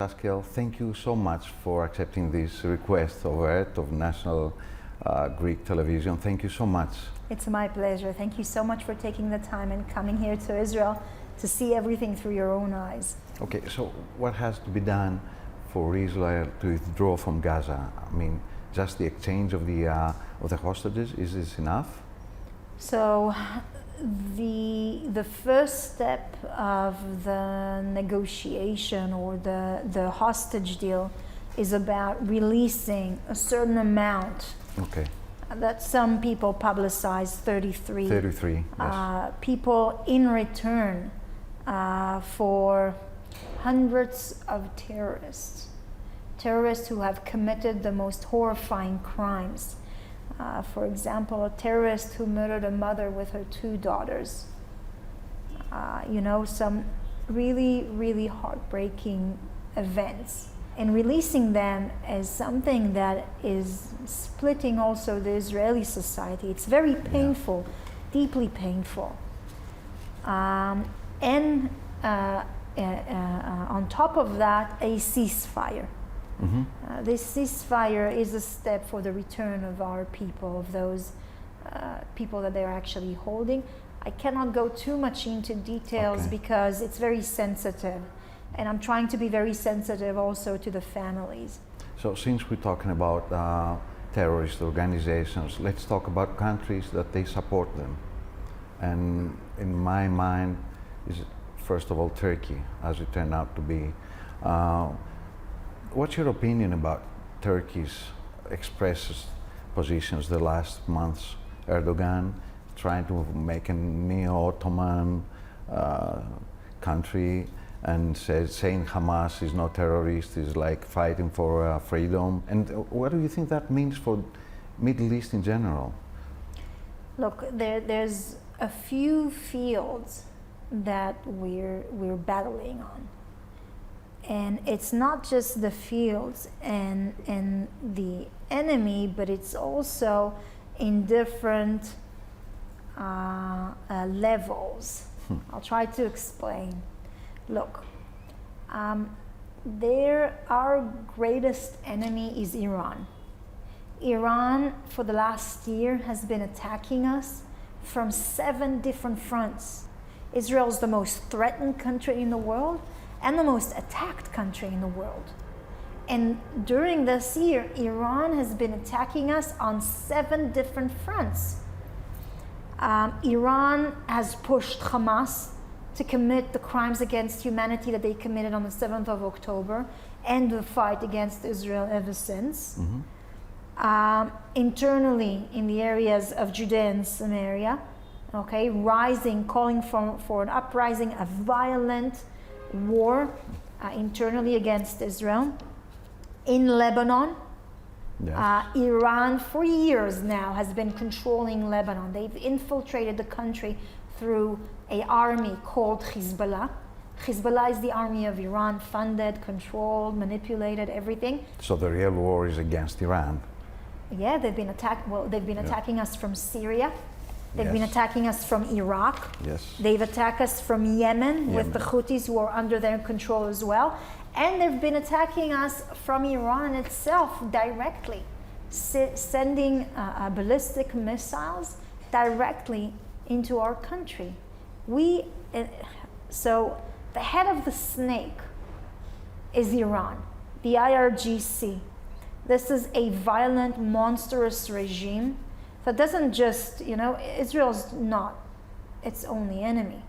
Hασκέλ, thank you so much for accepting this request of ERT, of National Greek Television. Thank you so much. It's my pleasure. Thank you so much for taking the time and coming here to Israel to see everything through your own eyes. Okay, so what has to be done for Israel to withdraw from Gaza? I mean, just the exchange of the hostages, is this enough? So the first step of the negotiation or the hostage deal is about releasing a certain amount. Okay. That some people publicize 33. 33, yes. People in return for hundreds of terrorists who have committed the most horrifying crimes. For example, a terrorist who murdered a mother with her 2 daughters. Some really, really heartbreaking events. And releasing them is something that is splitting also the Israeli society. It's very painful, deeply painful. And on top of that, a ceasefire. Mm-hmm. This ceasefire is a step for the return of our people, of those people that they're actually holding. I cannot go too much into details because it's very sensitive, and I'm trying to be very sensitive also to the families. So since we're talking about terrorist organizations, let's talk about countries that they support them. And in my mind is first of all Turkey, as it turned out to be. What's your opinion about Turkey's expressed positions the last months? Erdogan trying to make a neo-Ottoman country and saying Hamas is not terrorist, is like fighting for freedom. And what do you think that means for Middle East in general? Look, there's a few fields that we're battling on. And it's not just the fields and the enemy, but it's also in different levels. I'll try to explain. Look, our greatest enemy is Iran. Iran, for the last year, has been attacking us from 7 different fronts. Israel is the most threatened country in the world and the most attacked country in the world. And during this year, Iran has been attacking us on 7 different fronts. Iran has pushed Hamas to commit the crimes against humanity that they committed on the 7th of October and the fight against Israel ever since. Mm-hmm. Internally, in the areas of Judea and Samaria, calling for an uprising, a violent war internally against Israel. In Lebanon, yes. Iran for years now has been controlling Lebanon. They've infiltrated the country through an army called Hezbollah. Hezbollah is the army of Iran, funded, controlled, manipulated, everything. So the real war is against Iran. Yeah, they've been attacking us from Syria. They've been attacking us from Iraq. Yes. They've attacked us from Yemen with the Houthis, who are under their control as well. And they've been attacking us from Iran itself directly, sending ballistic missiles directly into our country. So the head of the snake is Iran, the IRGC. This is a violent, monstrous regime that doesn't just, Israel's not its only enemy.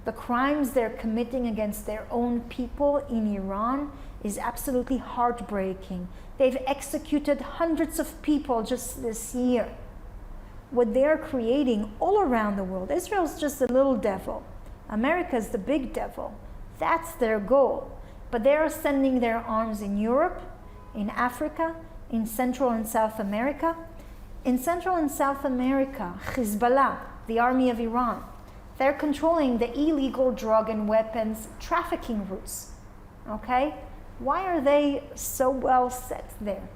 The crimes they're committing against their own people in Iran is absolutely heartbreaking. They've executed hundreds of people just this year. What they're creating all around the world, Israel's just a little devil. America's the big devil. That's their goal. But they're sending their arms in Europe, in Africa, in Central and South America. In Central and South America, Hezbollah, the army of Iran, they're controlling the illegal drug and weapons trafficking routes. Why are they so well set there?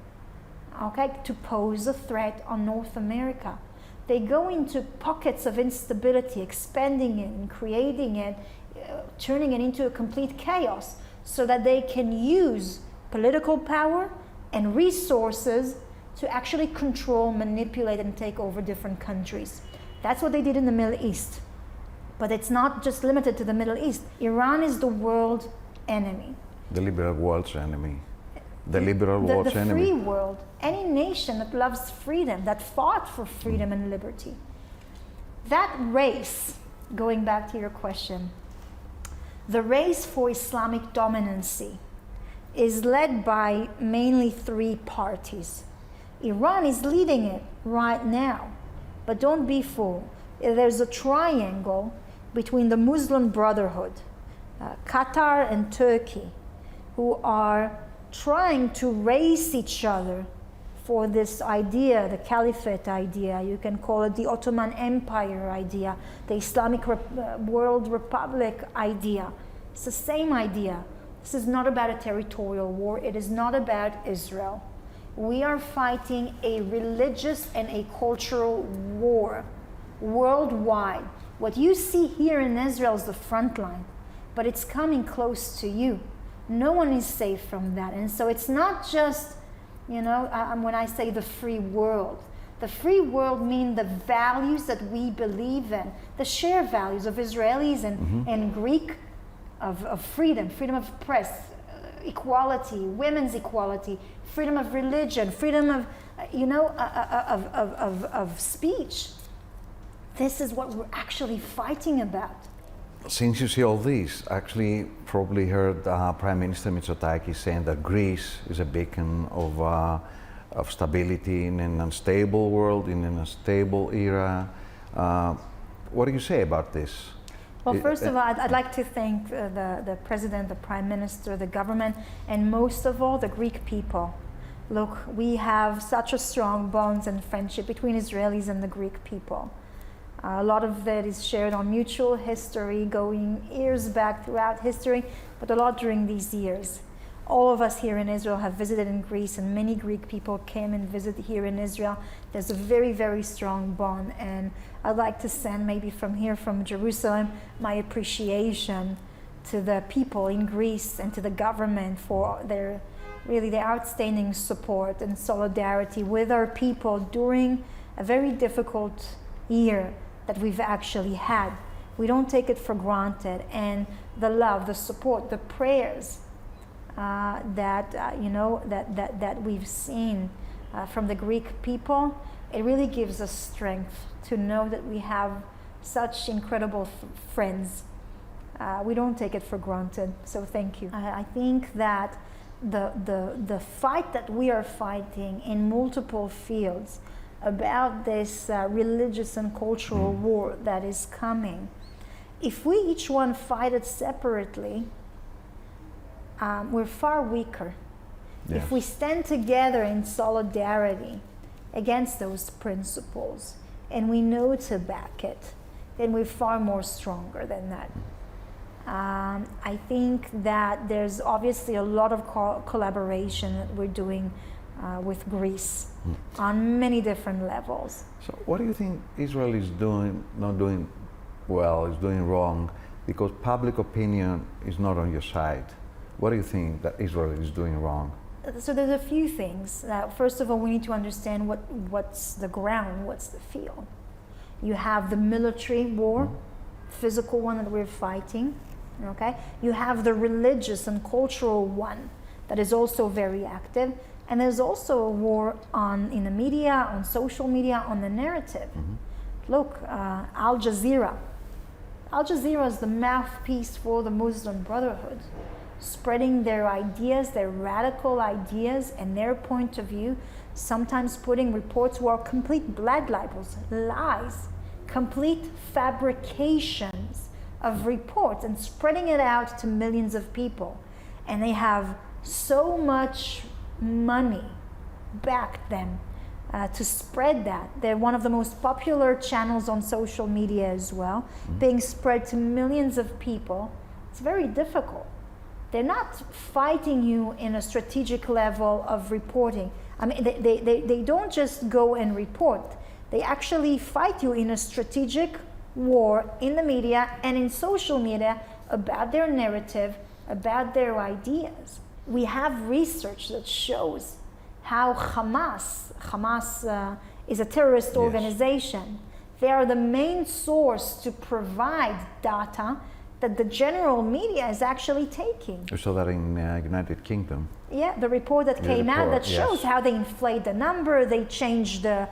To pose a threat on North America. They go into pockets of instability, expanding it and creating it, turning it into a complete chaos, so that they can use political power and resources to actually control, manipulate, and take over different countries. That's what they did in the Middle East. But it's not just limited to the Middle East. Iran is the world enemy. The liberal world's enemy. The liberal world's enemy. The free world. Any nation that loves freedom, that fought for freedom and liberty. That race, going back to your question, the race for Islamic dominancy is led by mainly three parties. Iran is leading it right now, but don't be fooled. There's a triangle between the Muslim Brotherhood, Qatar and Turkey, who are trying to race each other for this idea, the caliphate idea, you can call it the Ottoman Empire idea, the Islamic World Republic idea. It's the same idea. This is not about a territorial war. It is not about Israel. We are fighting a religious and a cultural war worldwide. What you see here in Israel is the front line, but it's coming close to you. No one is safe from that. And so it's not just, when I say the free world. The free world means the values that we believe in, the shared values of Israelis and Greek, of freedom of press, equality, women's equality, freedom of religion, freedom of, of speech. This is what we're actually fighting about. Since you see all this, actually probably heard Prime Minister Mitsotakis saying that Greece is a beacon of stability in an unstable world, in an unstable era. What do you say about this? Well, first of all, I'd like to thank the President, the Prime Minister, the government, and most of all, the Greek people. Look, we have such a strong bonds and friendship between Israelis and the Greek people. A lot of that is shared on mutual history, going years back throughout history, but a lot during these years. All of us here in Israel have visited in Greece, and many Greek people came and visited here in Israel. There's a very, very strong bond, and I'd like to send maybe from here, from Jerusalem, my appreciation to the people in Greece and to the government for their outstanding support and solidarity with our people during a very difficult year that we've actually had. We don't take it for granted, and the love, the support, the prayers that we've seen from the Greek people, it really gives us strength to know that we have such incredible friends. We don't take it for granted, so thank you. I think that the fight that we are fighting in multiple fields about this religious and cultural war that is coming, if we each one fight it separately, we're far weaker. Yes. If we stand together in solidarity against those principles and we know to back it, then we're far more stronger than that. I think that there's obviously a lot of collaboration that we're doing with Greece on many different levels. So what do you think Israel is not doing well, is doing wrong, because public opinion is not on your side? What do you think that Israel is doing wrong? So there's a few things. First of all, we need to understand what's the ground, what's the field. You have the military war, physical one that we're fighting, okay? You have the religious and cultural one that is also very active. And there's also a war in the media, on social media, on the narrative. Look, Al Jazeera. Al Jazeera is the mouthpiece for the Muslim Brotherhood, spreading their ideas, their radical ideas and their point of view, sometimes putting reports who are complete blood libels, lies, complete fabrications of reports and spreading it out to millions of people. And they have so much money backed them to spread that. They're one of the most popular channels on social media as well, being spread to millions of people. It's very difficult. They're not fighting you in a strategic level of reporting. I mean, they don't just go and report. They actually fight you in a strategic war in the media and in social media about their narrative, about their ideas. We have research that shows how Hamas is a terrorist organization. They are the main source to provide data that the general media is actually taking. You saw that in United Kingdom. Yeah, the report that came out that shows how they inflate the number, they change the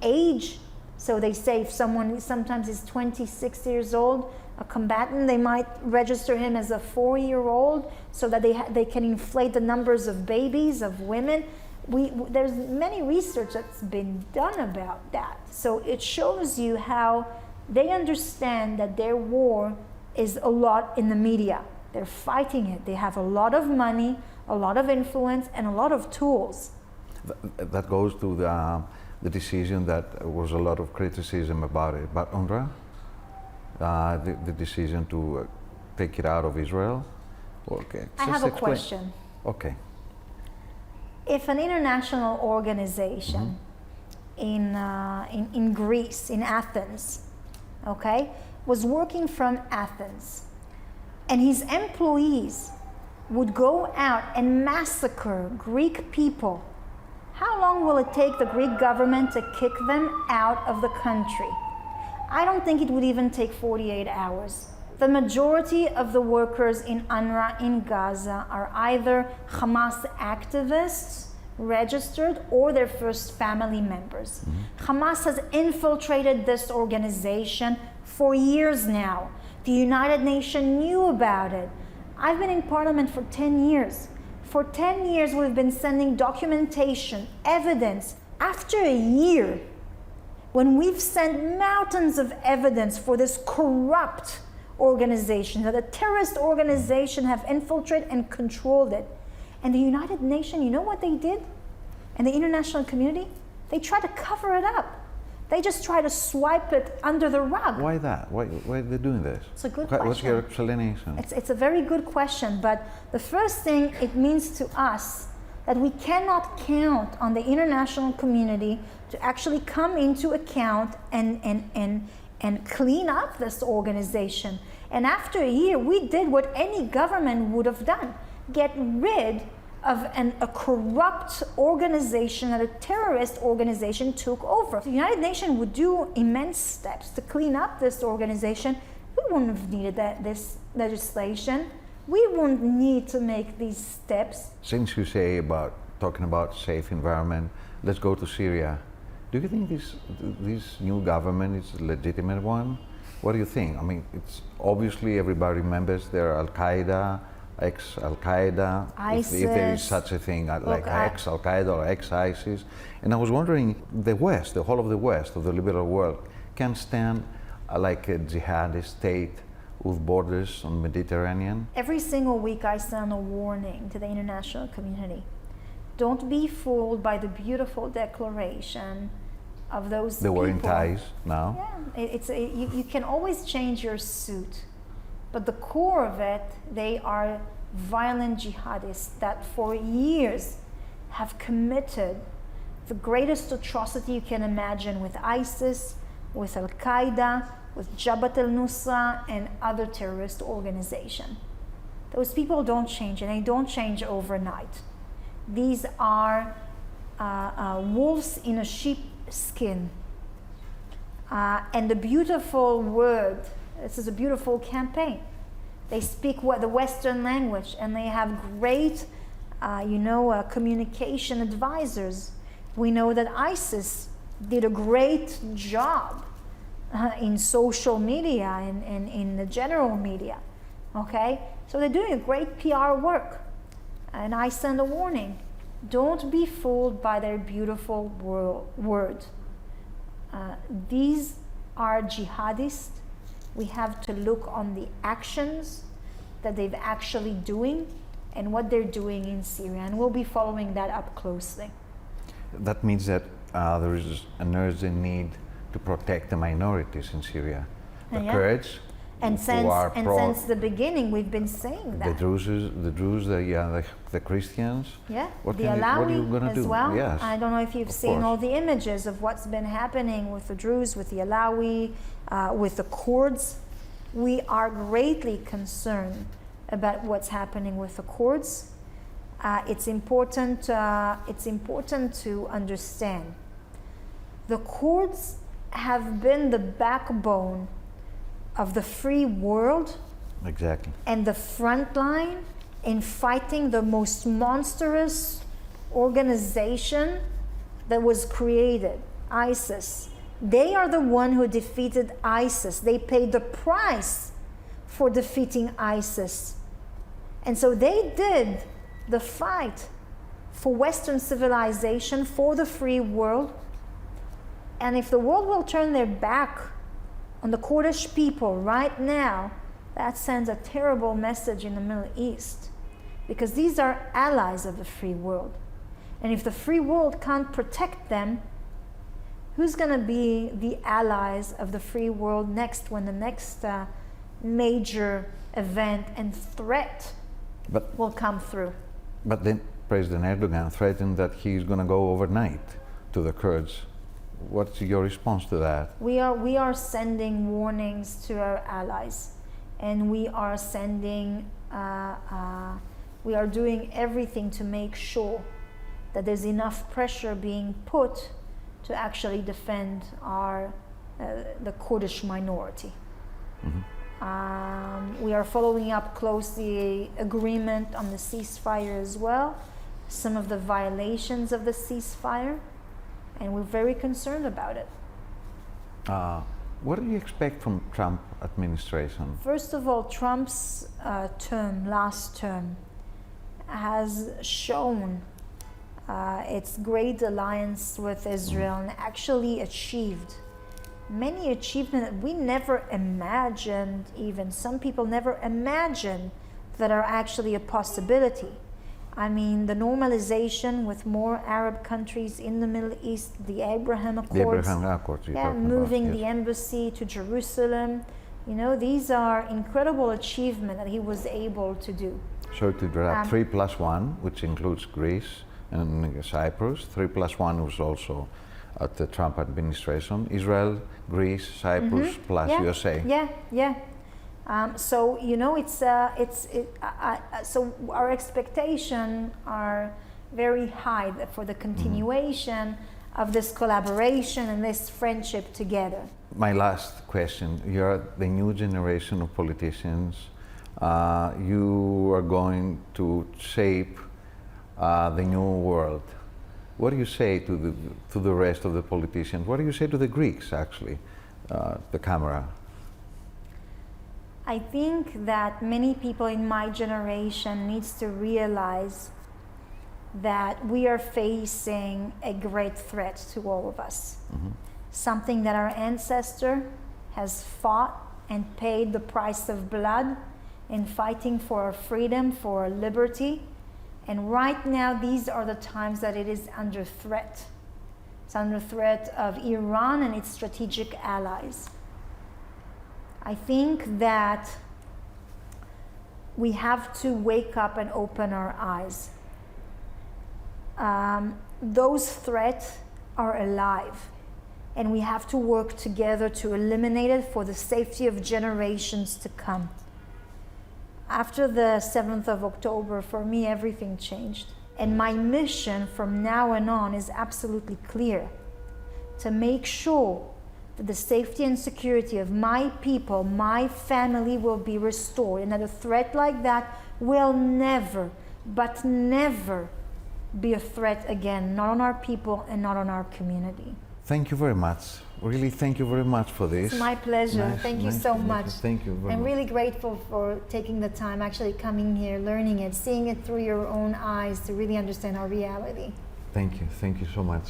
age. So they say if someone sometimes is 26 years old, a combatant, they might register him as a 4-year-old so that they can inflate the numbers of babies, of women. There's many research that's been done about that. So it shows you how they understand that their war is a lot in the media. They're fighting it. They have a lot of money, a lot of influence, and a lot of tools. That goes to the decision that was a lot of criticism about it. But UNRWA, the decision to take it out of Israel. Okay. I have a question. Okay. If an international organization in Greece, in Athens, okay, was working from Athens, and his employees would go out and massacre Greek people, how long will it take the Greek government to kick them out of the country? I don't think it would even take 48 hours. The majority of the workers in UNRWA in Gaza are either Hamas activists, registered, or their first family members. Hamas has infiltrated this organization for years now. The United Nations knew about it. I've been in parliament for 10 years. For 10 years we've been sending documentation, evidence. After a year, when we've sent mountains of evidence for this corrupt organization, that a terrorist organization have infiltrated and controlled it, and the United Nations, you know what they did? And the international community? They tried to cover it up. They just try to swipe it under the rug. Why that? Why are they doing this? It's a good question. What's your explanation? It's a very good question, but the first thing it means to us that we cannot count on the international community to actually come into account and clean up this organization. And after a year, we did what any government would have done: get rid of a corrupt organization that a terrorist organization took over. The United Nations would do immense steps to clean up this organization. We wouldn't have needed this legislation. We wouldn't need to make these steps. Since you say talking about safe environment, let's go to Syria. Do you think this new government is a legitimate one? What do you think? I mean, it's obviously everybody remembers they're Al-Qaeda, ex-Al-Qaeda, if there is such a thing, like ex-Al-Qaeda or ex-ISIS. And I was wondering, the West, the whole of the West, of the liberal world, can stand like a jihadist state with borders on the Mediterranean? Every single week I send a warning to the international community. Don't be fooled by the beautiful declaration of those people. They're wearing ties now? Yeah, you can always change your suit. But the core of it, they are violent jihadists that for years have committed the greatest atrocity you can imagine with ISIS, with Al-Qaeda, with Jabhat al-Nusra, and other terrorist organizations. Those people don't change, and they don't change overnight. These are wolves in a sheep skin. And the beautiful word, this is a beautiful campaign. They speak the Western language, and they have great, communication advisors. We know that ISIS did a great job in social media and in the general media, okay? So they're doing a great PR work. And I send a warning. Don't be fooled by their beautiful word. These are jihadists. We have to look on the actions that they've actually doing and what they're doing in Syria, and we'll be following that up closely. That means that there is an urgent need to protect the minorities in Syria, the Kurds, and since the beginning we've been saying that. The Druze, the Christians. Yeah, what the Alawi as well. Yes, I don't know if you've seen all the images of what's been happening with the Druze, with the Alawi, with the Kurds. We are greatly concerned about what's happening with the Kurds. It's important to understand. The Kurds have been the backbone of the free world. Exactly. And the front line in fighting the most monstrous organization that was created, ISIS. They are the one who defeated ISIS. They paid the price for defeating ISIS. And so they did the fight for Western civilization, for the free world. And if the world will turn their back on the Kurdish people right now, that sends a terrible message in the Middle East, because these are allies of the free world. And if the free world can't protect them, who's going to be the allies of the free world next, when the next major event and threat will come through? But then President Erdogan threatened that he's going to go overnight to the Kurds. What's your response to that? We are sending warnings to our allies, and we are sending, we are doing everything to make sure that there's enough pressure being put to actually defend the Kurdish minority. Mm-hmm. We are following up closely agreement on the ceasefire as well, some of the violations of the ceasefire, and we're very concerned about it. What do you expect from Trump administration? First of all, Trump's last term, has shown its great alliance with Israel and actually achieved many achievements that we never imagined, even some people never imagined, that are actually a possibility. I mean, the normalization with more Arab countries in the Middle East, the Abraham Accords, moving the embassy to Jerusalem. You know, these are incredible achievements that he was able to do. So to draft 3+1, which includes Greece and Cyprus. 3+1 was also at the Trump administration. Israel, Greece, Cyprus, plus USA. So you know, so our expectations are very high for the continuation of this collaboration and this friendship together. My last question: you're the new generation of politicians. You are going to shape the new world. What do you say to the rest of the politicians? What do you say to the Greeks, actually, the camera? I think that many people in my generation needs to realize that we are facing a great threat to all of us. Mm-hmm. Something that our ancestor has fought and paid the price of blood in fighting for our freedom, for our liberty. And right now, these are the times that it is under threat. It's under threat of Iran and its strategic allies. I think that we have to wake up and open our eyes. Those threats are alive, and we have to work together to eliminate it for the safety of generations to come. After the 7th of October, for me, everything changed. And my mission from now on is absolutely clear: to make sure that the safety and security of my people, my family, will be restored, and that a threat like that will never, but never, be a threat again, not on our people and not on our community. Thank you very much. Really, thank you very much for this. It's my pleasure. Thank you so much. Thank you very much. I'm really grateful for taking the time, actually coming here, learning it, seeing it through your own eyes to really understand our reality. Thank you so much.